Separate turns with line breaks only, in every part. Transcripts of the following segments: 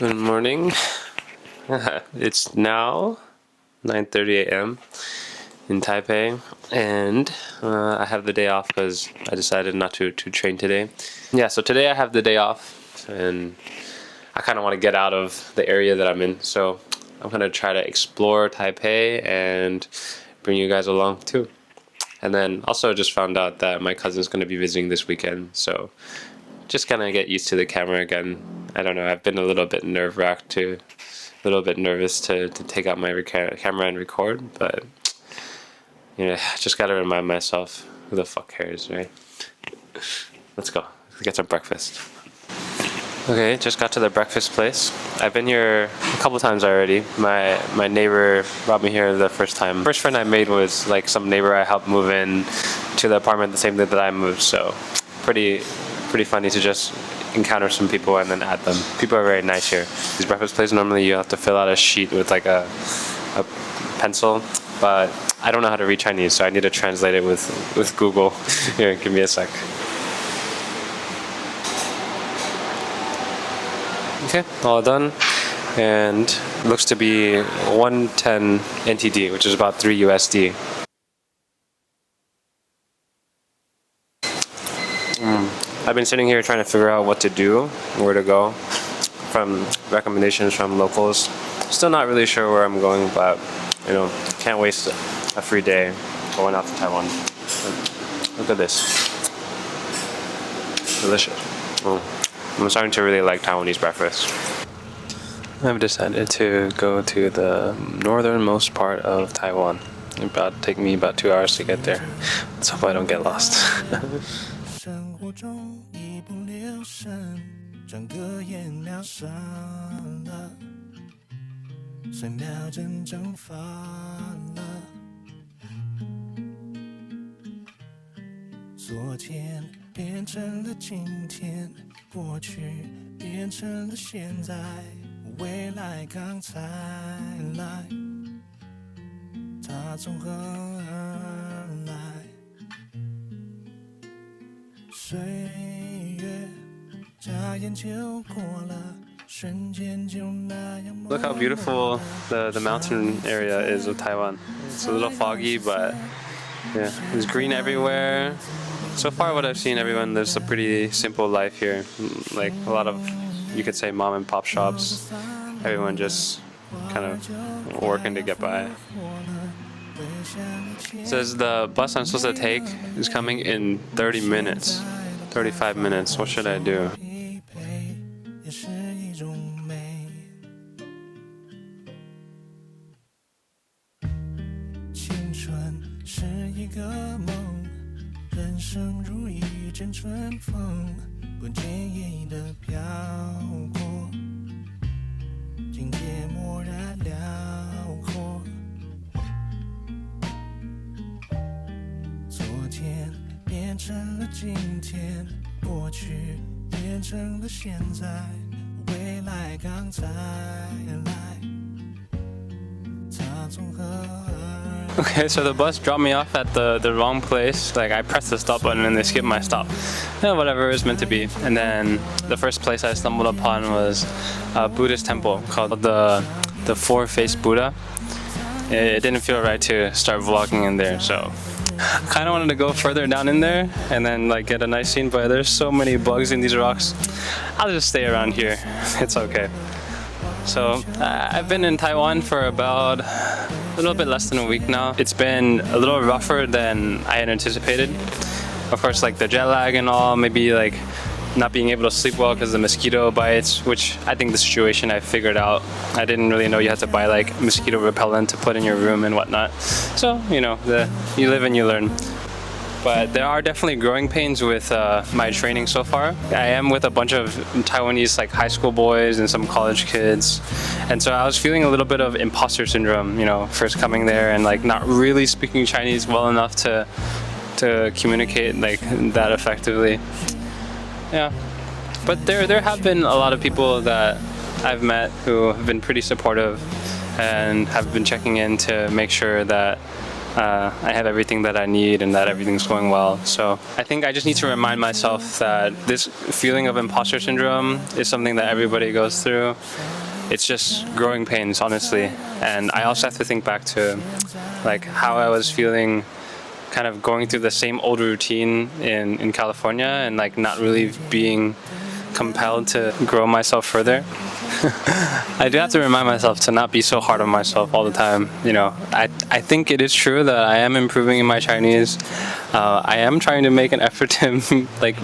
Good morning. It's now 9:30 a.m. in Taipei, and I have the day off because I decided not to train today. Yeah, so today I have the day off, and I kind of want to get out of the area that I'm in. So I'm gonna try to explore Taipei and bring you guys along too. And then also just found out that my cousin's gonna be visiting this weekend, so just kind of get used to the camera again. I don't know, I've been a little bit nerve-wracked a little bit nervous to take out my camera and record, but you know, just gotta remind myself, who the fuck cares, right? Let's go, let's get some breakfast. Okay, just got to the breakfast place. I've been here a couple times already. My neighbor brought me here the first time. First friend I made was like some neighbor I helped move in to the apartment the same day that I moved, so pretty funny to just encounter some people and then add them. People are very nice here. These breakfast places, normally you have to fill out a sheet with like a pencil, but I don't know how to read Chinese, so I need to translate it with Google. Here, give me a sec. Okay, all done, and looks to be 110 NTD, which is about 3 USD. I've been sitting here trying to figure out what to do, where to go, from recommendations from locals. Still not really sure where I'm going, but you know, can't waste a free day going out to Taiwan. Look at this. Delicious. I'm starting to really like Taiwanese breakfast. I've decided to go to the northernmost part of Taiwan. It'll take me about 2 hours to get there. Let's hope I don't get lost. 生活中一不留神，整个颜料上了，随秒针蒸发了。昨天变成了今天，过去变成了现在，未来刚才来，它从何而来？ 岁月眨眼就过了，瞬间就那样。Look how beautiful the mountain area is of Taiwan. It's a little foggy, but yeah, there's green everywhere. So far, what I've seen, everyone lives a pretty simple life here. Like a lot of, you could say, mom and pop shops. Everyone just kind of working to get by. It says the bus I'm supposed to take is coming in 30 minutes. 35 minutes. What should I do? Okay, so the bus dropped me off at the wrong place. Like, I pressed the stop button and they skipped my stop. Yeah, whatever, it was meant to be. And then the first place I stumbled upon was a Buddhist temple called the Four-Faced Buddha. It didn't feel right to start vlogging in there, so I kind of wanted to go further down in there and then like get a nice scene, but there's so many bugs in these rocks. I'll just stay around here. It's okay. So I've been in Taiwan for about a little bit less than a week now. It's been a little rougher than I had anticipated. Of course, like the jet lag and all, maybe like not being able to sleep well because of the mosquito bites, which I think the situation I figured out. I didn't really know you had to buy like mosquito repellent to put in your room and whatnot. So, you know, you live and you learn. But there are definitely growing pains with my training so far. I am with a bunch of Taiwanese like high school boys and some college kids. And so I was feeling a little bit of imposter syndrome, you know, first coming there and like not really speaking Chinese well enough to communicate like that effectively. Yeah, but there have been a lot of people that I've met who have been pretty supportive and have been checking in to make sure that I have everything that I need and that everything's going well. So I think I just need to remind myself that this feeling of imposter syndrome is something that everybody goes through. It's just growing pains, honestly. And I also have to think back to like how I was feeling kind of going through the same old routine in California and like not really being compelled to grow myself further. I do have to remind myself to not be so hard on myself all the time. You know, I think it is true that I am improving in my Chinese. I am trying to make an effort to like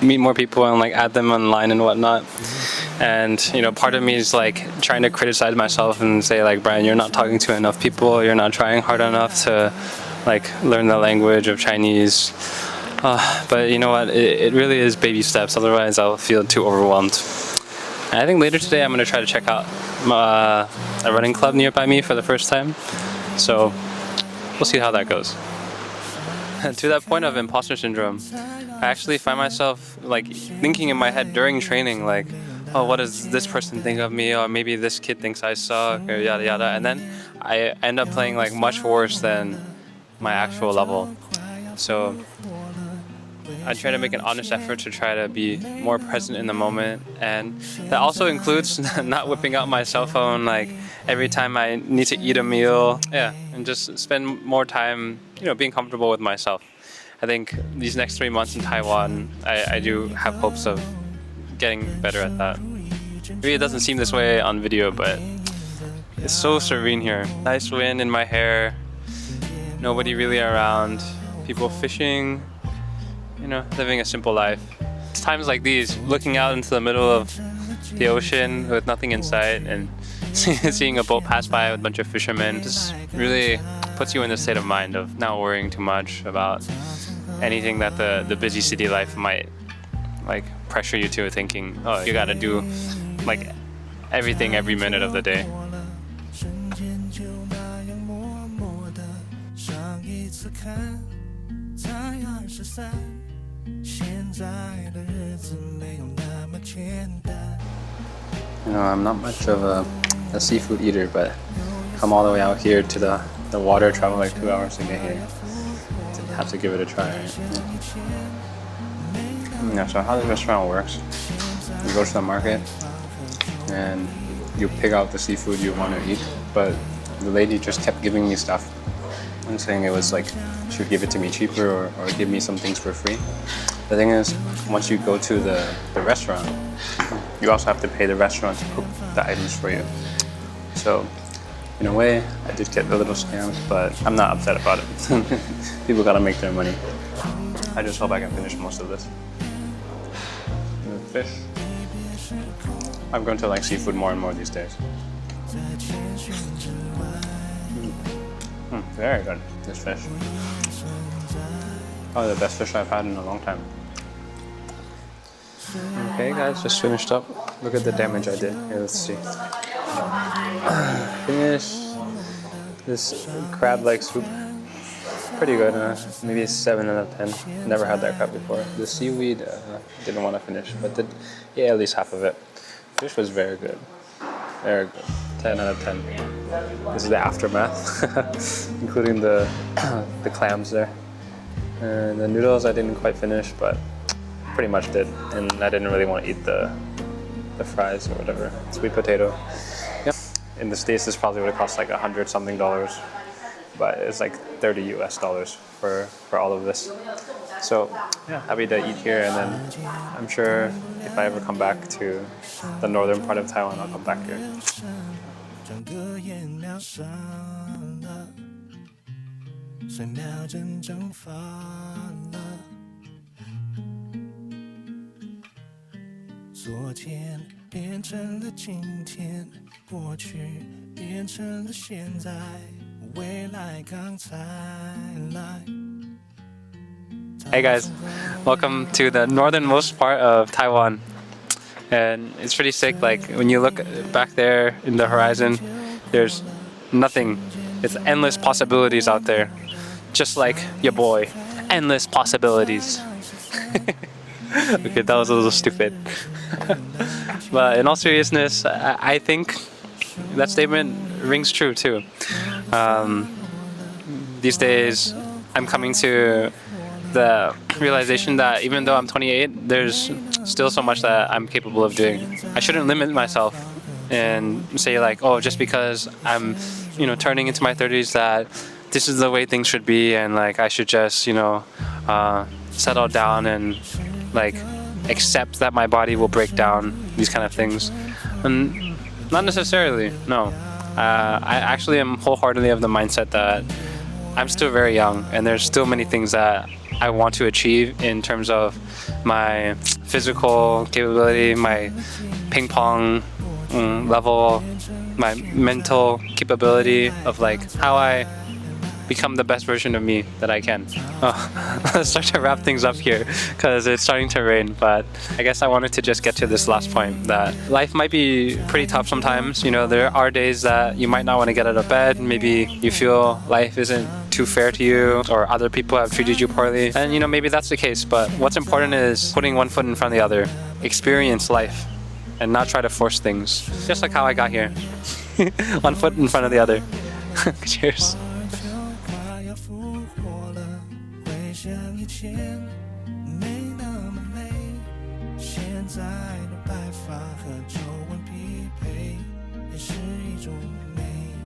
meet more people and like add them online and whatnot. And you know, part of me is like trying to criticize myself and say like, Brian, you're not talking to enough people. You're not trying hard enough to like learn the language of Chinese. But you know what? It really is baby steps. Otherwise, I'll feel too overwhelmed. And I think later today, I'm going to try to check out a running club nearby me for the first time. So we'll see how that goes. And to that point of imposter syndrome, I actually find myself like thinking in my head during training, like, oh, what does this person think of me? Or maybe this kid thinks I suck, or yada yada. And then I end up playing like much worse than my actual level. So I try to make an honest effort to try to be more present in the moment, and that also includes not whipping out my cell phone like every time I need to eat a meal. Yeah, and just spend more time, you know, being comfortable with myself. I think these next 3 months in Taiwan, I do have hopes of getting better at that. Maybe it doesn't seem this way on video, but it's so serene here. Nice wind in my hair, nobody really around, people fishing, you know, living a simple life. It's times like these, looking out into the middle of the ocean with nothing in sight and seeing a boat pass by with a bunch of fishermen, just really puts you in the state of mind of not worrying too much about anything that the busy city life might like pressure you to thinking, oh, you gotta do like everything every minute of the day. You know, I'm not much of a seafood eater, but come all the way out here to the water, travel like 2 hours to get here. Have to give it a try, right? Yeah, so how this restaurant works, you go to the market and you pick out the seafood you want to eat, but the lady just kept giving me stuff and saying it was like she would give it to me cheaper or give me some things for free. The thing is, once you go to the restaurant, you also have to pay the restaurant to cook the items for you. So in a way, I did get a little scammed, but I'm not upset about it. People gotta make their money. I just hope I can finish most of this. The fish. I'm going to like seafood more and more these days. Very good, this fish. Probably the best fish I've had in a long time. Okay guys, just finished up. Look at the damage I did. Here, let's see. Finish this crab-like soup. Pretty good, maybe 7 out of 10. Never had that crab before. The seaweed, didn't want to finish, but did at least half of it. Fish was very good. Very good. 10 out of 10. This is the aftermath, including the clams there. And the noodles I didn't quite finish, but pretty much did. And I didn't really want to eat the fries or whatever. Sweet potato. Yep. In the States, this probably would have cost like $100 something, but it's like $30 US for all of this. So yeah, happy to eat here, and then I'm sure if I ever come back to the northern part of Taiwan, I'll come back here. Hey guys, welcome to the northernmost part of Taiwan. And it's pretty sick, like when you look back there in the horizon, there's nothing. It's endless possibilities out there. Just like your boy, endless possibilities. Okay, that was a little stupid. But in all seriousness, I think that statement rings true too. these days I'm coming to the realization that even though I'm 28, there's still so much that I'm capable of doing. I shouldn't limit myself and say like, oh, just because I'm, turning into my 30s that this is the way things should be, and like I should just, settle down and like accept that my body will break down, these kind of things. And not necessarily, no. I actually am wholeheartedly of the mindset that I'm still very young and there's still many things that I want to achieve in terms of my physical capability, my ping pong level, my mental capability of like how I become the best version of me that I can. Let's start to wrap things up here because it's starting to rain, but I guess I wanted to just get to this last point that life might be pretty tough sometimes. There are days that you might not want to get out of bed. Maybe you feel life isn't too fair to you or other people have treated you poorly, and maybe that's the case, but what's important is putting one foot in front of the other. Experience life and not try to force things, just like how I got here. One foot in front of the other. Cheers. 像以前没那么累，现在的白发和